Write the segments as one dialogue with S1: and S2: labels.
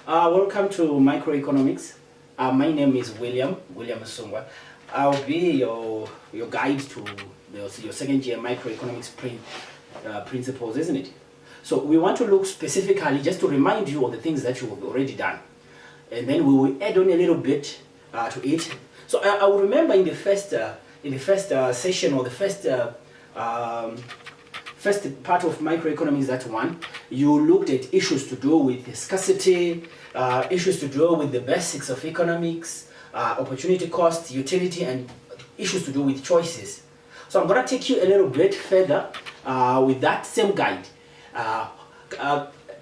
S1: Welcome to Microeconomics. My name is William Sungwa. I'll be your guide to your second year Microeconomics Principles, isn't it? So we want to look specifically just to remind you of the things that you have already done. And then we will add on a little bit to it. So I will remember in the first session, or the first part of microeconomics, that one, you looked at issues to do with scarcity, issues to do with the basics of economics, opportunity cost, utility, and issues to do with choices. So I'm going to take you a little bit further with that same guide.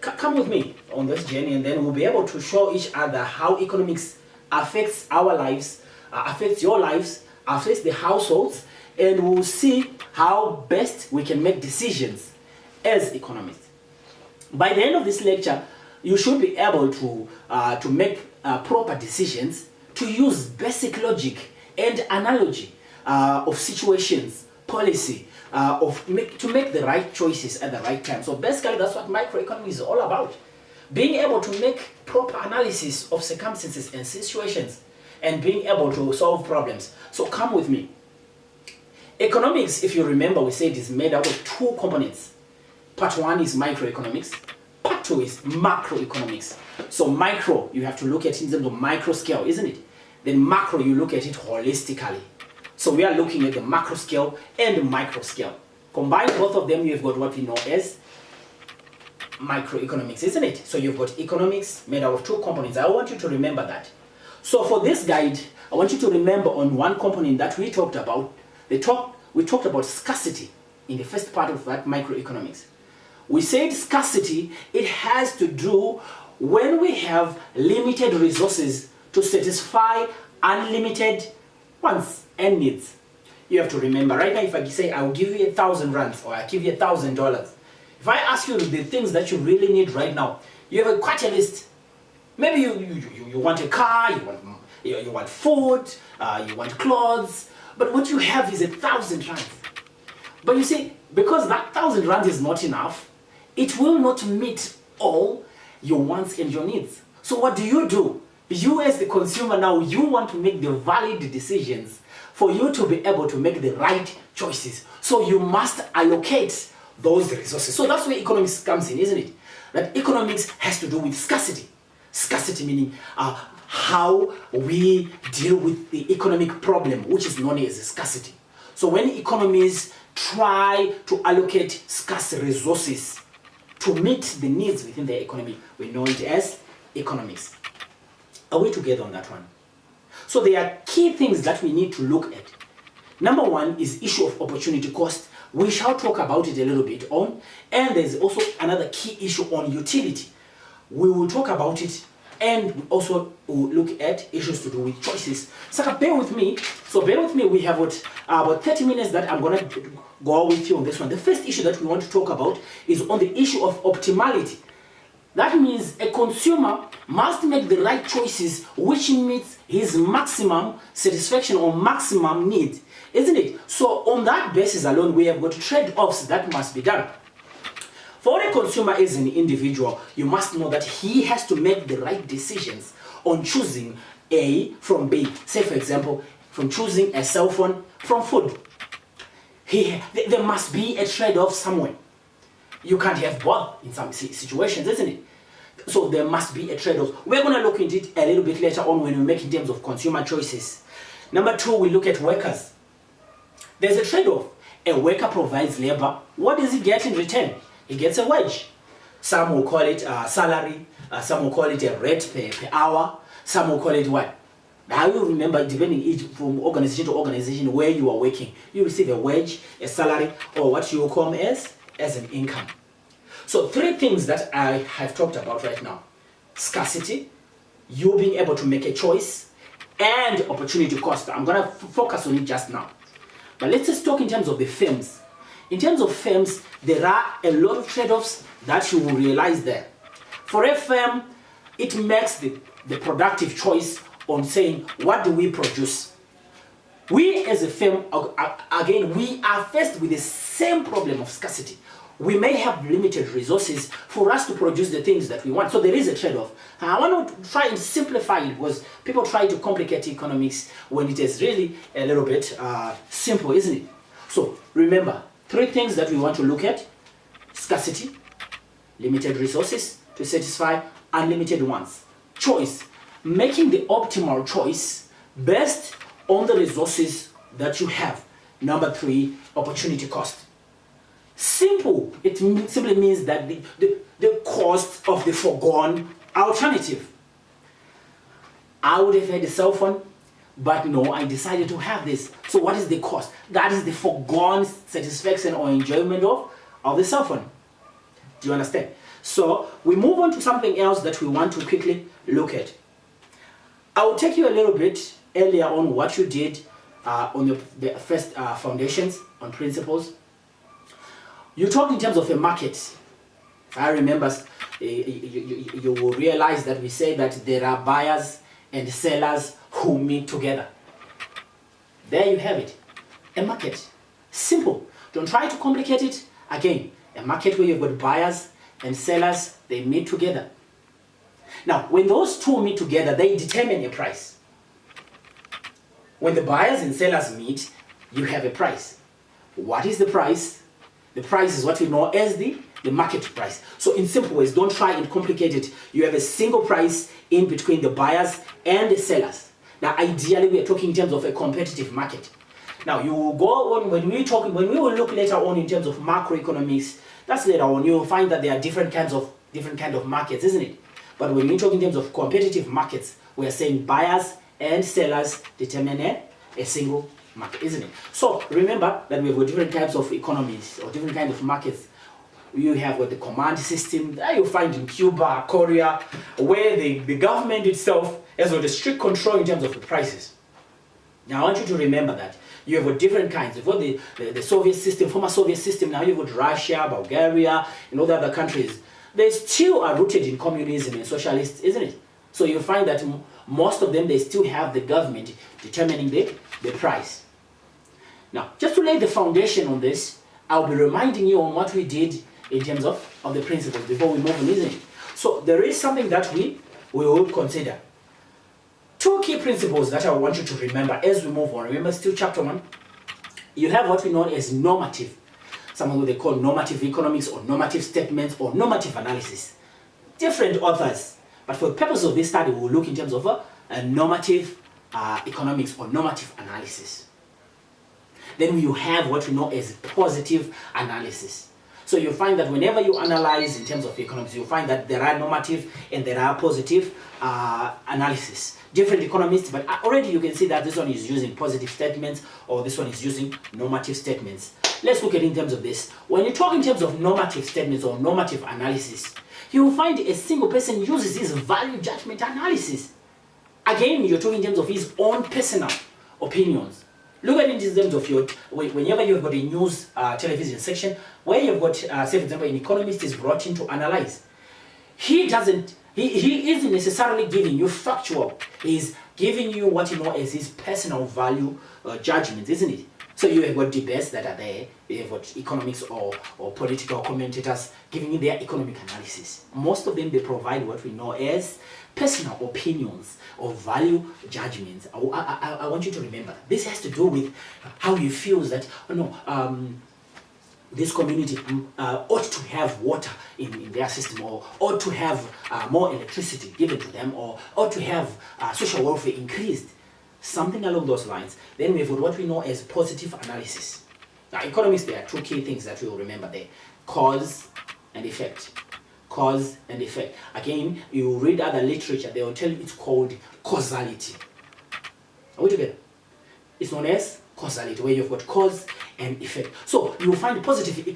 S1: Come with me on this journey, and then we'll be able to show each other how economics affects our lives, affects your lives, affects the households, and we'll see how best we can make decisions as economists. By the end of this lecture, you should be able to make proper decisions, to use basic logic and analogy of situations, policy, to make the right choices at the right time. So basically, that's what microeconomics is all about. Being able to make proper analysis of circumstances and situations, and being able to solve problems. So come with me. Economics, if you remember, we said is made out of two components. Part one is microeconomics. Part two is macroeconomics. So micro, you have to look at it in terms of micro scale, isn't it? Then macro, you look at it holistically. So we are looking at the macro scale and the micro scale. Combine both of them, you've got what we know as microeconomics, isn't it? So you've got economics made out of two components. I want you to remember that. So for this guide, I want you to remember on one component that we talked about. We talked about scarcity in the first part of that microeconomics. We said scarcity, it has to do when we have limited resources to satisfy unlimited wants and needs. You have to remember, right now, if I say I will give you 1,000 rands or I give you $1,000, if I ask you the things that you really need right now, you have quite a list. Maybe you want a car, you want food, you want clothes, but what you have is 1,000 rands. But you see, because that 1,000 rands is not enough, it will not meet all your wants and your needs. So what do? You as the consumer now, you want to make the valid decisions for you to be able to make the right choices. So you must allocate those resources. So that's where economics comes in, isn't it? That economics has to do with scarcity. Scarcity meaning how we deal with the economic problem, which is known as scarcity. So when economies try to allocate scarce resources to meet the needs within the economy, we know it as economics. Are we together on that one? So there are key things that we need to look at. Number one is issue of opportunity cost. We shall talk about it a little bit on. And there's also another key issue on utility. We will talk about it, and we also will look at issues to do with choices. So bear with me. We have about 30 minutes that I'm going to go with you on this one. The first issue that we want to talk about is on the issue of optimality. That means a consumer must make the right choices which meets his maximum satisfaction or maximum need, isn't it? So on that basis alone, we have got trade-offs that must be done. For a consumer as an individual, you must know that he has to make the right decisions on choosing A from B. Say, for example, from choosing a cell phone from food. There must be a trade-off somewhere. You can't have both in some situations, isn't it? So there must be a trade-off. We're going to look into it a little bit later on when we make in terms of consumer choices. Number two, we look at workers. There's a trade-off. A worker provides labor. What does he get in return? He gets a wage. Some will call it a salary. Some will call it a rate per hour. Some will call it what? Now you remember, depending from organization to organization where you are working, you receive a wage, a salary, or what you call as an income. So three things that I have talked about right now: scarcity, you being able to make a choice, and opportunity cost. I'm going to focus on it just now. But let's just talk in terms of the firms. In terms of firms, there are a lot of trade-offs that you will realize there. For a firm, it makes the productive choice on saying, what do we produce? We as a firm, again, we are faced with the same problem of scarcity. we may have limited resources for us to produce the things that we want. So there is a trade-off. I want to try and simplify it, because people try to complicate economics when it is really a little bit simple, isn't it? So remember, 3 things that we want to look at: scarcity, limited resources to satisfy unlimited ones. Choice, making the optimal choice based on the resources that you have. Number 3, opportunity cost. Simple, it simply means that the cost of the foregone alternative. I would have had a cell phone, but no, I decided to have this. So what is the cost? That is the foregone satisfaction or enjoyment of the cell phone. Do you understand? So we move on to something else that we want to quickly look at. I will take you a little bit earlier on what you did on the first foundations on principles. You talk in terms of a market. If I remember, you will realize that we say that there are buyers and sellers who meet together. There you have it. A market. Simple. Don't try to complicate it. Again, a market where you've got buyers and sellers, they meet together. Now, when those two meet together, they determine a price. When the buyers and sellers meet, you have a price. What is the price? The price is what we know as the market price. So in simple ways, don't try and complicate it. You have a single price in between the buyers and the sellers. Now, ideally, we are talking in terms of a competitive market. Now, you will go on, when we will look later on in terms of macroeconomics, that's later on, you will find that there are different kind of markets, isn't it? But when we talk in terms of competitive markets, we are saying buyers and sellers determine a single market, isn't it? So remember that we've got different types of economies or different kinds of markets. You have got the command system that you find in Cuba, Korea, where the government itself has got a strict control in terms of the prices. Now I want you to remember that. You have got different kinds. You've got the Soviet system, former Soviet system. Now you've got Russia, Bulgaria, and all the other countries. They still are rooted in communism and socialists, isn't it? So you find that most of them, they still have the government determining the price. Now, just to lay the foundation on this, I'll be reminding you on what we did in terms of the principles before we move on, isn't it? So there is something that we will consider. 2 key principles that I want you to remember as we move on. Remember, still chapter 1. You have what we know as normative. Some of what they call normative economics or normative statements or normative analysis. Different authors. But for the purpose of this study, we'll look in terms of a normative economics or normative analysis. Then you have what we know as positive analysis. So you find that whenever you analyze in terms of economics, you find that there are normative and there are positive analysis. Different economists, but already you can see that this one is using positive statements or this one is using normative statements. Let's look at it in terms of this. When you talk in terms of normative statements or normative analysis, you will find a single person uses his value judgment analysis. Again, you're talking in terms of his own personal opinions. Look at it in terms of whenever you've got a news television section, where you've got, say for example, an economist is brought in to analyze. He isn't necessarily giving you factual. He's giving you what you know as his personal value judgments, isn't it? So you have got debates that are there. You have got economics or political commentators giving you their economic analysis. Most of them, they provide what we know as personal opinions or value judgments. I want you to remember that. This has to do with how you feel that, this community ought to have water in their system, or ought to have more electricity given to them, or ought to have social welfare increased. Something along those lines. Then we've got what we know as positive analysis. Now, economics, there are 2 key things that we will remember there. Cause and effect. Cause and effect. Again, you read other literature, they will tell you it's called causality. Are we together? It's known as causality, where you've got cause and effect. So you will find positive